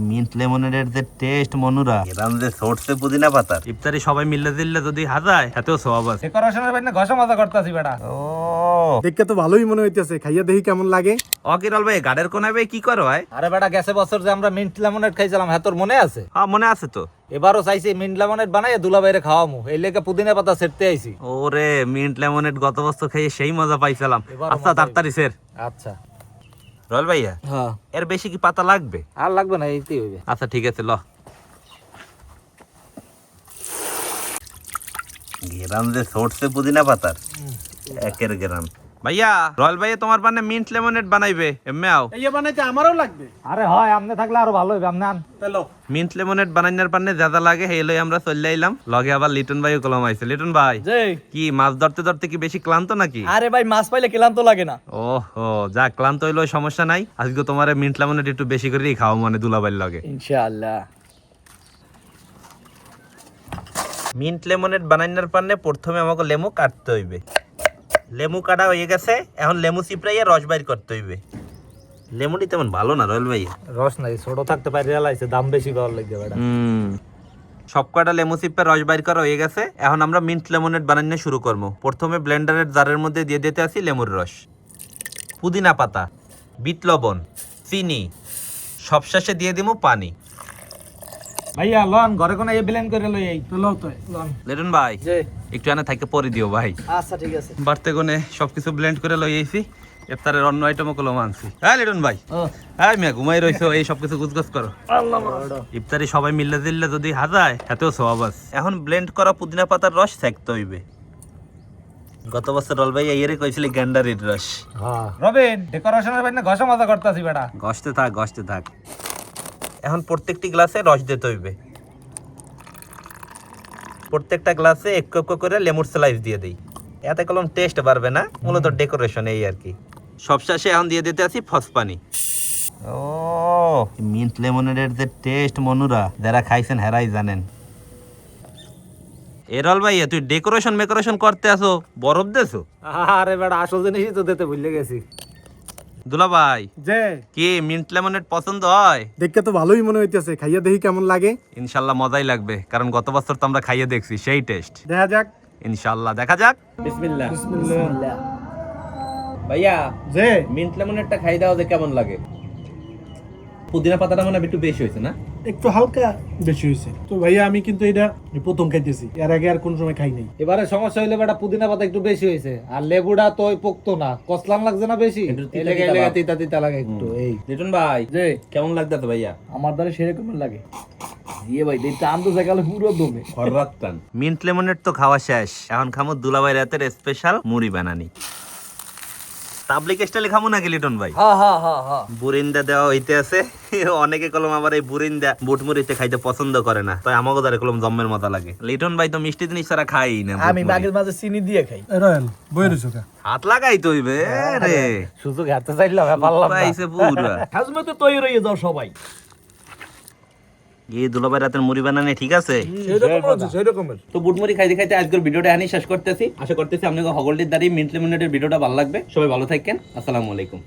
Mint লেমনেডের যে test মনুরা এরাম যে সরষে পুদিনা পাতা ইফতারি সবাই মিলে দিলে যদি হাজায় এতেও সওয়াব আছে। ডেকোরেশনের বাইরে ঘষা মজা করতেছি বেটা। ও দেখতে তো ভালোই মনে হইতেছে, খাইয়া দেখি কেমন লাগে। অকিরল ভাই গাড়ের কোনায় ভাই কি করো ভাই? আরে বেটা গেছে বছর যে আমরা মিন্ট লেমনেড খাইছিলাম, হ্যাঁ তোর মনে আছে? হ্যাঁ মনে আছে তো। এবারও চাইছি মিন্ট লেমনেড বানাই দুলা বাইরে খাওয়ামু, এই লেগে পুদিনা পাতা সেরতে আইছি। ওরে মিন্ট লেমনেড গত বছর খেয়ে সেই মজা পাইছিলাম। আচ্ছা তাড়াতাড়ি স্যার। আচ্ছা রল ভাইয়া হ্যাঁ, এর বেশি কি পাতা লাগবে? আর লাগবে না, এইতেই হইবে। আচ্ছা ঠিক আছে ল। গ্রাম যে সরষে পুদিনা পাতার একের গ্রাম। ভাইয়া রয়্যাল ভাইয়া তোমার পানে মিন্ট লেমনেড বানাইবে এমএও এই বানাইতে আমারও লাগবে। আরে হয় আমনে থাকলে আরো ভালো হইবে, আমনে আন। চলো মিন্ট লেমনেড বানাইনার পানে যা লাগে হেলই আমরা চলে আইলাম। লগে আবার লিটন ভাইও কলম আইছে। লিটন ভাই কি মাছ ধরতে ধরতে কি বেশি ক্লান্ত নাকি? আরে ভাই মাছ পাইলে ক্লান্ত লাগে না। ওহো যা ক্লান্ত হইলো সমস্যা নাই, আজকে তোমার মিন্ট লেমনেড একটু বেশি করেই খাও মানে দুলাভাইর লগে। ইনশাআল্লাহ। মিন্ট লেমনেড বানাইনার পানে প্রথমে আমাকে লেমু কাটতে হইবে। লেমু কাটা হয়ে গেছে, এখন লেমু চিপড়াইয়া রস বাইর করতে হইবে। লেমুটি তেমন ভালো না রয়্যাল ভাইয়া। রস নাই, ছোট থাকতে পারি রেলাইছে, দাম বেশি পাওয়ার লাগবে বেটা। সব কয়টা লেমু চিপে রস বাইর করা হয়ে গেছে, এখন আমরা মিন্ট লেমনেড বানানো শুরু করবো। প্রথমে ব্লেন্ডারের জারের মধ্যে দিয়ে দিতে আসি লেমুর রস, পুদিনা পাতা, বিট লবণ, চিনি, সবশেষে দিয়ে দিব পানি। ভাইয়া লন ঘরে কোন এই ব্লেন্ড করে লই এই। চলো তো লন লিটন ভাই জি একটু আনে থাকে পরে দিও ভাই। আচ্ছা ঠিক আছে। বাড়তে কোনে সবকিছু ব্লেন্ড করে লই আইছি, ইফতারের অন্য আইটেমও কলম আনছি। হ্যাঁ লিটন ভাই, হ্যাঁ মিয়া ঘুমাই রইছো, এই সবকিছু গুছগাছ করো। ইফতারি সবাই মিলে দিলে যদি হাজায় এতেও সওয়াব আছে। এখন ব্লেন্ড করা পুদিনা পাতার রস সেকতে হইবে। গত বছর রল ভাই এর কইছিলি গ্যান্ডারির রস। হ্যাঁ রবিন ডেকোরেশনের বাইরে ঘষা মজা করতেছি বেটা। গসতে থাক গসতে থাক। এখন প্রত্যেকটি গ্লাসে রস দিতে হইবে। প্রত্যেকটা গ্লাসে এক কাপ করে লেমুর স্লাইস দিয়ে দেই, এতে কলম টেস্ট বাড়বে না, মূলত ডেকোরেশন এই আর কি। সবশেষে এখন দিয়ে দিতে আসি ফসপানি। ও মিন্ট লেমনেডের যে টেস্ট মনুরা যারা খাইছেন হেরাই জানেন। এরল ভাইয়া তুই ডেকোরেশন করতে আসো, বরফ দেছো? আরে বেটা আসল জিনিসই তো দিতে ভুলে গেছি। দুলা ভাই যে কি মিন্ট লেমনেড পছন্দ হয়? দেখতে তো ভালোই মনে হইতেছে, খাইয়া দেখি কেমন লাগে। ইনশাল্লাহ মজাই লাগবে, কারণ গত বছর তো আমরা খাইয়ে দেখছি সেই টেস্ট। দেখা যাক। ইনশাল্লাহ দেখা যাক। বিসমিল্লাহ। ভাইয়া যে মিন্ট লেমনেডটা খাই দাও যে কেমন লাগে? পুদিনা পাতাটা মনে হয় একটু বেশি হয়েছে না? একটু হালকা বেশি হয়েছে তো ভাইয়া, আমি কিন্তু এটা প্রথম খাইতেছি, এর আগে আর কোন সময় খাই নাই। এবারে সমস্যা হইলে বেটা পুদিনা পাতা একটু বেশি হয়েছে, আর লেবুটা তো ওই পোক্তো না, কসলান লাগছে না বেশি, একটু তিতা এই লেগে তিতা ভাব। তিতা তিতা লাগে একটু। এই লিটন ভাই জি কেমন লাগতো ভাইয়া? আমার দ্বারা সেরকম লাগে। দিয়ে ভাই দেখতে আনতো সকালে পুরো দমে। মিন্ট লেমনেড তো খাওয়া শেষ, এখন খামো দুলাভাই রাতের স্পেশাল মুড়ি বানানি। তাবলিক স্টাইলে খামো নাকি লিটন ভাই? হ্যাঁ হ্যাঁ হ্যাঁ হ্যাঁ। বুরিন্দা দেওয়া হইতে আছে। অনেকে কলম আবার এই বুরিন্দা বুট মুড়িতে খাইতে পছন্দ করে না, তাই আমাকে দ্বারা কলম জম্মের মজা লাগে। লিটন ভাই তো মিষ্টি জিনিস ছাড়া খাই না। আমি মাঝে মাঝে চিনি দিয়ে খাই। রয়্যাল বইরে চোখা হাত লাগাই তো হইবে রে, সুযোগ হাতে চাইলাম পারলাম না। পাইছে পুরা। হাজমতে তৈরি হয়ে যাও সবাই। এই দুলাভাই রাতের মুড়ি বানানি ঠিক আছে সেরকমের। তো বুট মুড়ি খাইতে খাইতে আজকের ভিডিওটা এখানেই শেষ করতেছি। আশা করতেছি আপনাদের হগলটির দ্বারা মিন্ট লেমনেডের ভিডিওটা ভালো লাগবে। সবাই ভালো থাকেন, আসসালামু আলাইকুম।